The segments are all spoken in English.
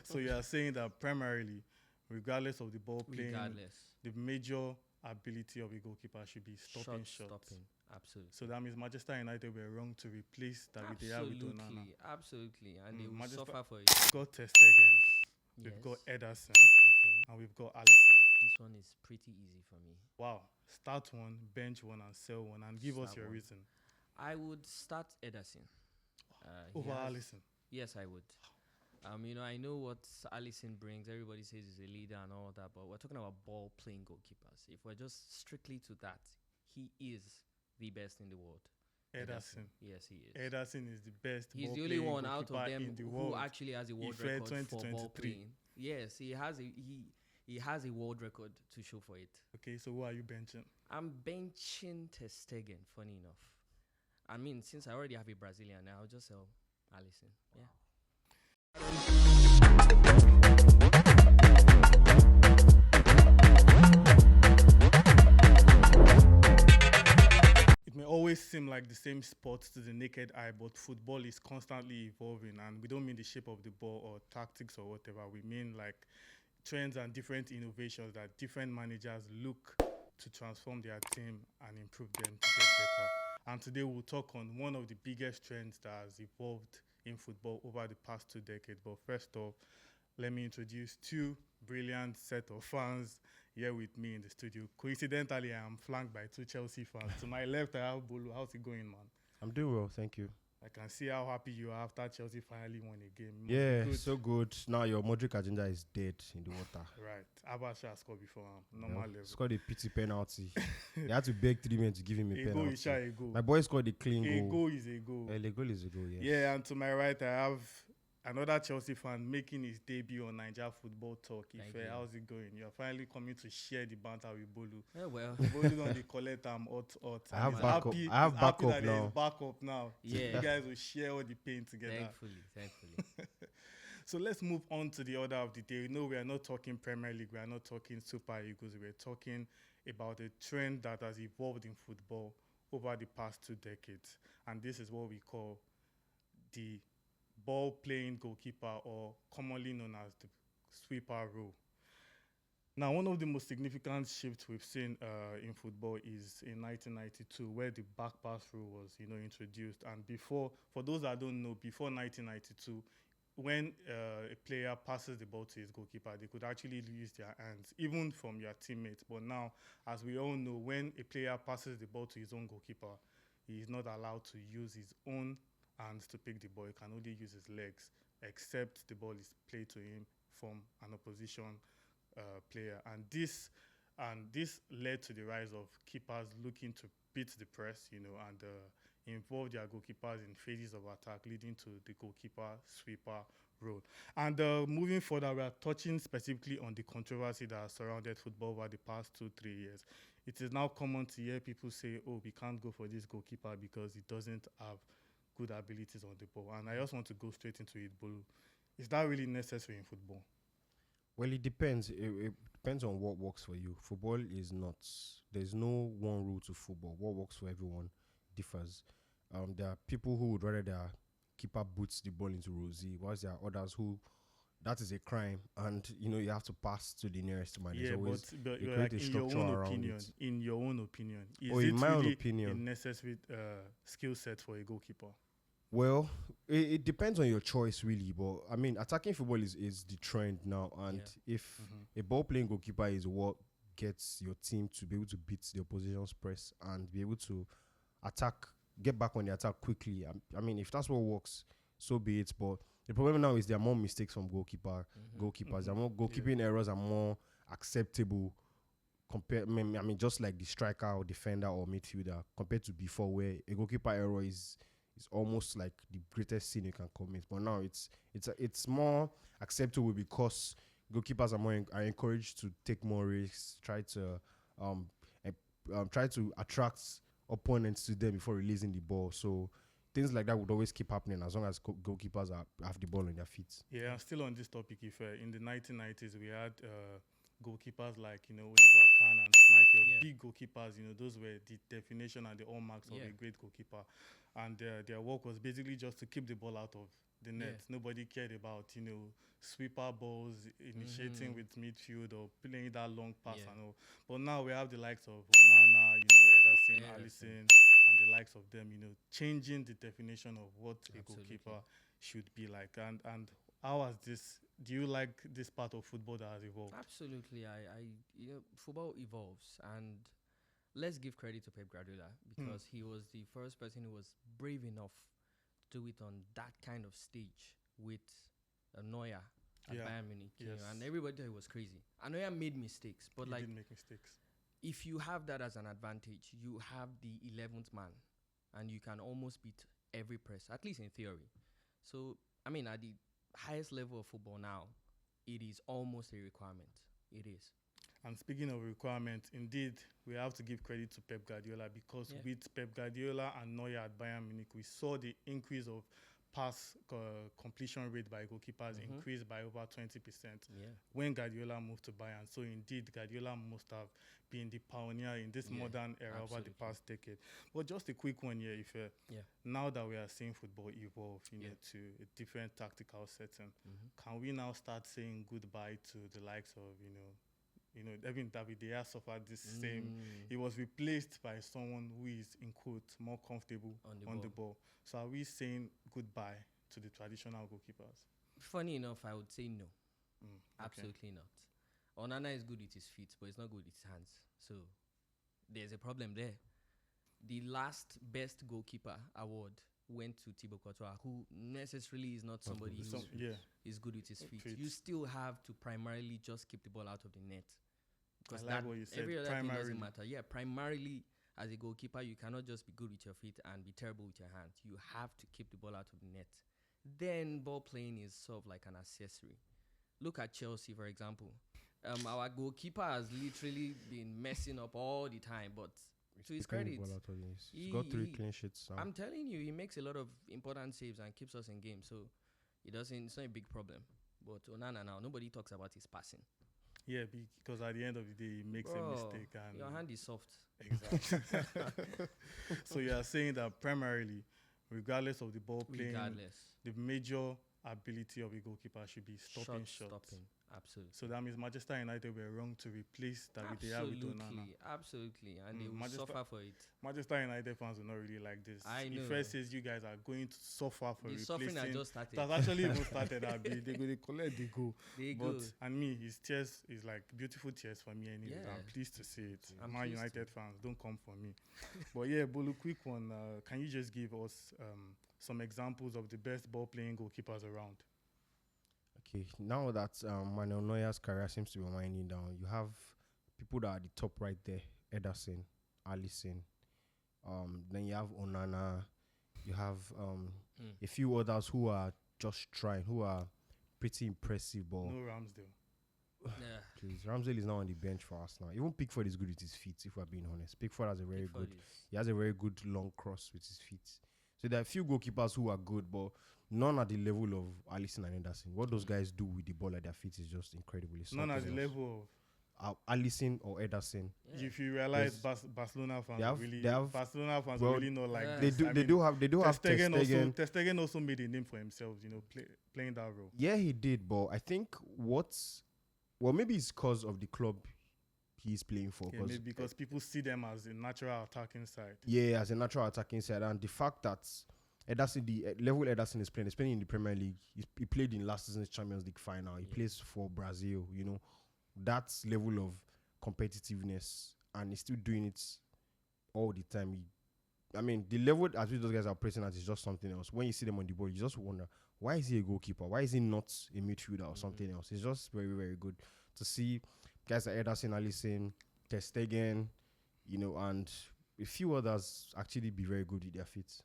So you are saying that primarily, regardless of the ball playing, Regardless, the major ability of a goalkeeper should be stopping shot shots. stopping. So Absolutely. that means Manchester United were wrong to replace David De Gea with Onana. Absolutely. And they will Manchester suffer for it. got Ter Stegen, we've got Yes. Ederson, Okay. and we've got Allison. This one is pretty easy for me. Wow. Start one, bench one, and sell one, and give us Start your one. reason. I would start Ederson. He Over has. Allison. Yes, I would. I know what Allison brings. Everybody says he's a leader and all that, but we're talking about ball playing goalkeepers. If we're just strictly to that, he is the best in the world. Ederson. Yes, he is. Ederson is the best He's ball the only playing one out goalkeeper of them in the who world. actually has a world IFE record for ball 2023. playing. Yes, he has a world record to show for it. Okay, so who are you benching? I'm benching Ter Stegen. Funny enough, I mean, since I already have a Brazilian, I'll just sell Allison. Yeah. It may always seem like the same sport to the naked eye, but football is constantly evolving, and we don't mean the shape of the ball or tactics or whatever. We mean like trends and different innovations that different managers look to transform their team and improve them to get better. And today we'll talk on one of the biggest trends that has evolved in football over the past 2 decades. But first off, let me introduce two brilliant set of fans here with me in the studio. Coincidentally, I am flanked by two Chelsea fans. To my left, I have Bolu. How's it going, man? I'm doing well, thank you. I can see how happy you are after Chelsea finally won a game. Must be Yeah, good. so good. Now your Modric agenda is dead in the water. Right. Abasha scored before normal level. Scored a pity penalty. They had to beg 3 men to give him a A goal penalty. is shy, a goal. My boy scored a clean A goal. goal is a goal. A goal is a goal, yes. Yeah, and to my right, I have another Chelsea fan making his debut on Naija Football Talk. Thank Ife, you. how's it going? You're finally coming to share the banter with Bolu. Yeah, well. Bolu don't dey collect hot. I have He's backup. happy- I have he's happy backup that there is now. backup now. So Yeah. you guys will share all the pain together. Thankfully. So let's move on to the order of the day. No, we are not talking Premier League. We are not talking Super Eagles. We're talking about a trend that has evolved in football over the past 2 decades. And this is what we call the ball playing goalkeeper, or commonly known as the sweeper role. Now, one of the most significant shifts we've seen in football is in 1992, where the back pass rule was, introduced. And before, for those that don't know, before 1992, when a player passes the ball to his goalkeeper, they could actually use their hands, even from your teammates. But now, as we all know, when a player passes the ball to his own goalkeeper, he is not allowed to use his own hands to pick the ball. He can only use his legs, except the ball is played to him from an opposition player. And this led to the rise of keepers looking to beat the press, and involve their goalkeepers in phases of attack, leading to the goalkeeper sweeper role. And moving further, we are touching specifically on the controversy that has surrounded football over the past 2-3 years. It is now common to hear people say, "Oh, we can't go for this goalkeeper because he doesn't have good abilities on the ball." And I just want to go straight into it, Bolu. Is that really necessary in football? Well, it depends. It depends on what works for you. Football is not. There's no one rule to football. What works for everyone differs. There are people who would rather their keeper boots the ball into Rosie, whilst there are others who that is a crime, and you have to pass to the nearest man. Yeah, There's but they you're create like, a in your structure own around opinion, it. in your own opinion, is Oh, it in my own really opinion. a necessary skill set for a goalkeeper? Well, it depends on your choice, really. But I mean, attacking football is the trend now, and if a ball playing goalkeeper is what gets your team to be able to beat the opposition's press and be able to attack, get back on the attack quickly. I mean, if that's what works, so be it. But the problem now is there are more mistakes from goalkeepers. There are more goalkeeping errors are more acceptable compared. I mean, just like the striker or defender or midfielder compared to before, where a goalkeeper error is almost like the greatest sin you can commit. But now it's more acceptable because goalkeepers are encouraged to take more risks, try to attract opponents to them before releasing the ball. So things like that would always keep happening as long as goalkeepers have the ball on their feet. Yeah, and still on this topic, if in the 1990s we had goalkeepers like Oliver Kahn and Schmeichel, big goalkeepers. Those were the definition and the hallmarks of a great goalkeeper, and their work was basically just to keep the ball out of the net. Yeah. Nobody cared about, sweeper balls, initiating with midfield or playing that long pass Yeah. and all. But now we have the likes of Onana, Ederson, Ederson. Alisson, and the likes of them, changing the definition of what a Absolutely. goalkeeper should be like. And how has this? Do you like this part of football that has evolved? Absolutely. Football evolves, and let's give credit to Pep Guardiola Hmm. because he was the first person who was brave enough to do it on that kind of stage with Neuer at Yeah. Bayern Munich, Yes. and everybody thought it was crazy. And Neuer made mistakes, but He like did make mistakes. if you have that as an advantage, you have the 11th man, and you can almost beat every press, at least in theory. So I mean, at the highest level of football now, it is almost a requirement. It is. And speaking of requirements, indeed, we have to give credit to Pep Guardiola because Yeah. with Pep Guardiola and Neuer at Bayern Munich, we saw the increase of pass completion rate by goalkeepers Mhm. increase by over 20% Yeah. when Guardiola moved to Bayern. So indeed, Guardiola must have been the pioneer in this Yeah, modern era over the absolutely. past decade. But just a quick one here, if Yeah. now that we are seeing football evolve, Yeah. to a different tactical setting, Mhm. can we now start saying goodbye to the likes of, even David De Gea suffered this same. He was replaced by someone who is, in quotes, more comfortable On on the the ball. ball. So are we saying goodbye to the traditional goalkeepers? Funny enough, I would say no. Mm, okay. Absolutely not. Onana is good with his feet, but he's not good with his hands. So there's a problem there. The last best goalkeeper award went to Thibaut Courtois, who necessarily is not somebody who Yeah, is good with his feet. feet. You still have to primarily just keep the ball out of the net. Because I like what you said, every other thing primarily. doesn't matter. Yeah, primarily as a goalkeeper, you cannot just be good with your feet and be terrible with your hands. You have to keep the ball out of the net. Then ball playing is sort of like an accessory. Look at Chelsea, for example. Our goalkeeper has literally been messing up all the time, but to his Picking the credit, ball out of this. He's he- got 3 he- clean sheets now. I'm telling you, he makes a lot of important saves and keeps us in games. So it doesn't. It's not a big problem. But Onana now, nobody talks about his passing. Yeah, because at the end of the day, he makes a Bro, mistake. And your hand is soft. exactly. So you are saying that primarily, regardless of the ball playing, Regardless, the major ability of a goalkeeper should be stopping shots. stopping. Absolutely. So that means Manchester United were wrong to replace David De Gea with Onana. Absolutely, and they will Manchester- suffer for it. Manchester United fans will not really like this. I He know. first says you guys are going to suffer for The suffering replacing. had just started. That's actually even started. They go, they collect, they go. They But go. and me, his tears is like beautiful tears for me. Anyway, Yeah. I'm pleased to see it. I'm Man pleased United fans, don't come for me. But yeah, Bolu, quick one. Can you just give us some examples of the best ball playing goalkeepers around? Okay, now that Manuel Neuer's career seems to be winding down, you have people that are at the top right there: Ederson, Alisson. Then you have Onana. You have a few others who are just trying, who are pretty impressive. But No Ramsdale. Yeah. please, Ramsdale is now on the bench for us now. Even Pickford is good with his feet, if we're being honest. Pickford has a very Pickford good. is- He has a very good long cross with his feet. So there are a few goalkeepers who are good, but none at the level of Alisson and Ederson. What those guys do with the ball at their feet is just incredible. It's None at the something else. level of. Alisson or Ederson. Yeah. If you realize Yes. Barcelona fans They have- really, they have- Barcelona fans well, really not like Yeah. They this. do. I They mean, do have. They do have Ter Stegen. Ter Stegen also made a name for himself. Playing that role. Yeah, he did. But I think maybe it's because of the club he's playing for. Yeah, maybe because people see them as a natural attacking side. Yeah, as a natural attacking side, and the fact that Ederson, the level Ederson is playing in the Premier League, he played in last season's Champions League final. He plays for Brazil. That level of competitiveness, and he's still doing it all the time. The level at which those guys are operating at is just something else. When you see them on the board, you just wonder, why is he a goalkeeper? Why is he not a midfielder or something else? It's just very, very good to see guys like Ederson, Alisson, Ter Stegen, and a few others actually be very good with their feet.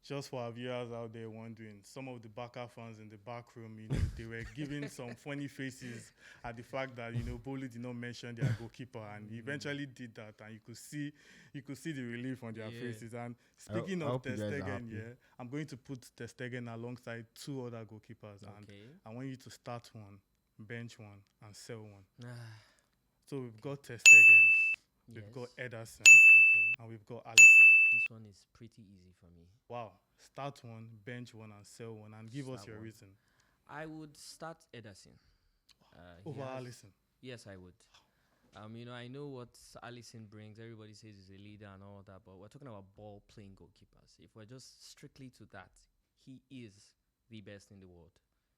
Just for our viewers out there wondering, some of the Barca fans in the back room, they were giving some funny faces at the fact that Bolu did not mention their goalkeeper, and he eventually did that, and you could see the relief on their Yeah. faces. And speaking I of hope Ter you guys are Stegen, happy. I'm going to put Ter Stegen alongside 2 other goalkeepers, and Okay. I want you to start one, bench one, and sell one. Ah, So we've got Ter Stegen, we've yes. got Ederson, Okay. and we've got Alisson. This one is pretty easy for me. Wow. Start one, bench one, and sell one, and give us Start your one. reason. I would start Ederson. He Over has- Allison. Yes, I would. I know what Allison brings. Everybody says he's a leader and all that, but we're talking about ball playing goalkeepers. If we're just strictly to that, he is the best in the world.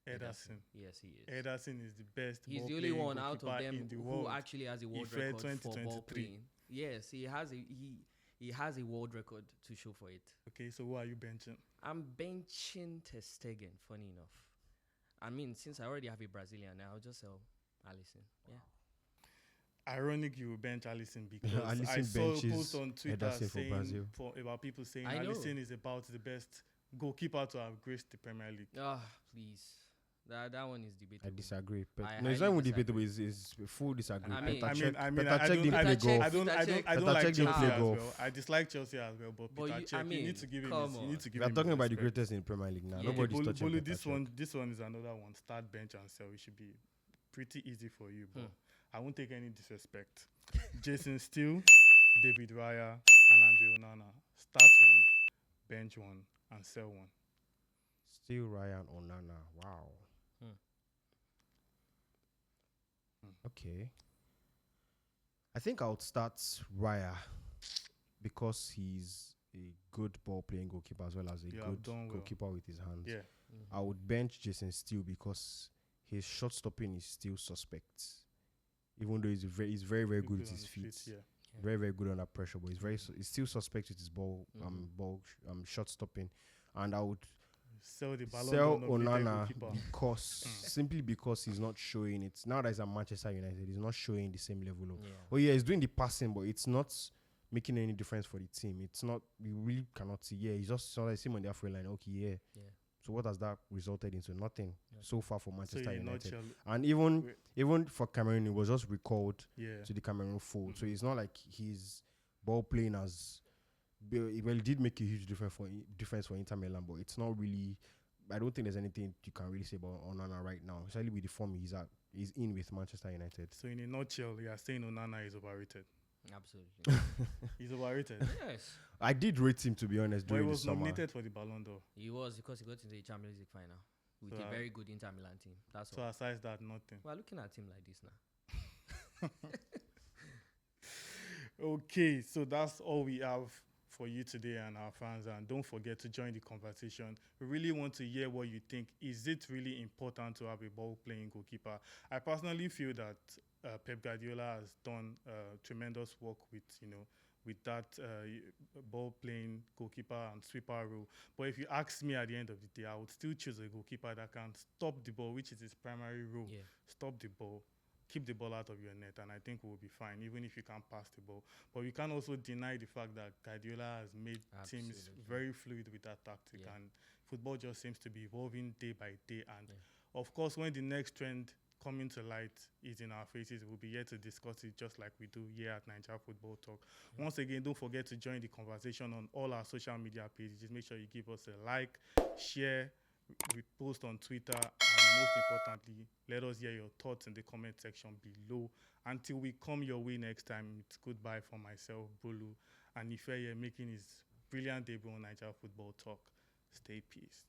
Ederson. Yes, he is. Ederson is the best. He's the only ball-playing one out of goalkeeper them in the who world. actually has a world Ife record for ball 2023. playing. Yes, he has a world record to show for it. Okay, so who are you benching? I'm benching Ter Stegen. Funny enough, since I already have a Brazilian, I'll just sell Allison. Yeah. Ironic you will bench Allison because Alisson I saw a benches post on Twitter Ederson for Brazil. about people saying I know. Allison is about the best goalkeeper to have graced the Premier League. Please. That one is debatable. I disagree. But I no, it's highly not even disagree. debatable. It's full disagree. I mean- Petr I Cech- don't, Petr Cech didn't play Petr Cech- golf. I don't Petr like Cech Chelsea didn't play as golf. well. I dislike Chelsea as well, but But Petr you- Cech, you need to give him come his, you on. need to give We are him talking his about the respect. greatest in Premier League now. Yeah. Nobody's Bolu, touching Bolu, Petr this Cech. this one is another one. Start, bench, and sell. It should be pretty easy for you, but I won't take any disrespect. Jason Steele, David Raya, and Andre Onana. Start one, bench one, and sell one. Still Ryan Onana. Wow. Okay. I think I would start Raya because he's a good ball playing goalkeeper as well as a You have good done well. goalkeeper with his hands. Yeah. I would bench Jason Steele because his shot stopping is still suspect. Even though he's very, very good with on his the feet. Yeah. Very, very good under pressure, but he's still suspect with his shot stopping. And I would Sell the Ballon sell d'Or nominated Onana goalkeeper. because simply because he's not showing it. Now that he's at Manchester United, he's not showing the same level of. Yeah. Oh yeah, he's doing the passing, but it's not making any difference for the team. It's not. We really cannot see. Yeah, he's just saw him on the halfway line. Okay, yeah. Yeah. So what has that resulted into? Nothing so far for So Manchester in a United. nutshell, And Wait. even for Cameroon, it was just recalled yeah. to the Cameroon fold. So it's not like he's ball playing as well. It did make a huge difference for Inter Milan, but it's not really. I don't think there's anything you can really say about Onana right now, especially with the form he's in with Manchester United. So in a nutshell, you are saying Onana is overrated. Absolutely. He's overrated. Yes. I did rate him, to be honest, But he during the was summer. nominated for the Ballon d'Or. He was because he got into the Champions League final with So, a very good Inter Milan team. That's So all. aside that, nothing. We're looking at him like this now. Okay, so that's all we have for you today and our fans. And don't forget to join the conversation. We really want to hear what you think. Is it really important to have a ball-playing goalkeeper? I personally feel that Pep Guardiola has done tremendous work with that ball-playing goalkeeper and sweeper role. But if you ask me at the end of the day, I would still choose a goalkeeper that can stop the ball, which is his primary role. Yeah. Stop the ball, keep the ball out of your net, and I think we'll be fine, even if you can't pass the ball. But we can't also deny the fact that Guardiola has made teams Absolutely. very fluid with that tactic, Yeah. and football just seems to be evolving day by day. And Yeah. of course, when the next trend coming to light is in our faces, we'll be here to discuss it just like we do here at Naija Football Talk. Once again, don't forget to join the conversation on all our social media pages. Just make sure you give us a like, share, repost on Twitter, and most importantly, let us hear your thoughts in the comment section below. Until we come your way next time, it's goodbye for myself, Bolu, and Ife here making his brilliant debut on Naija Football Talk. Stay peaced.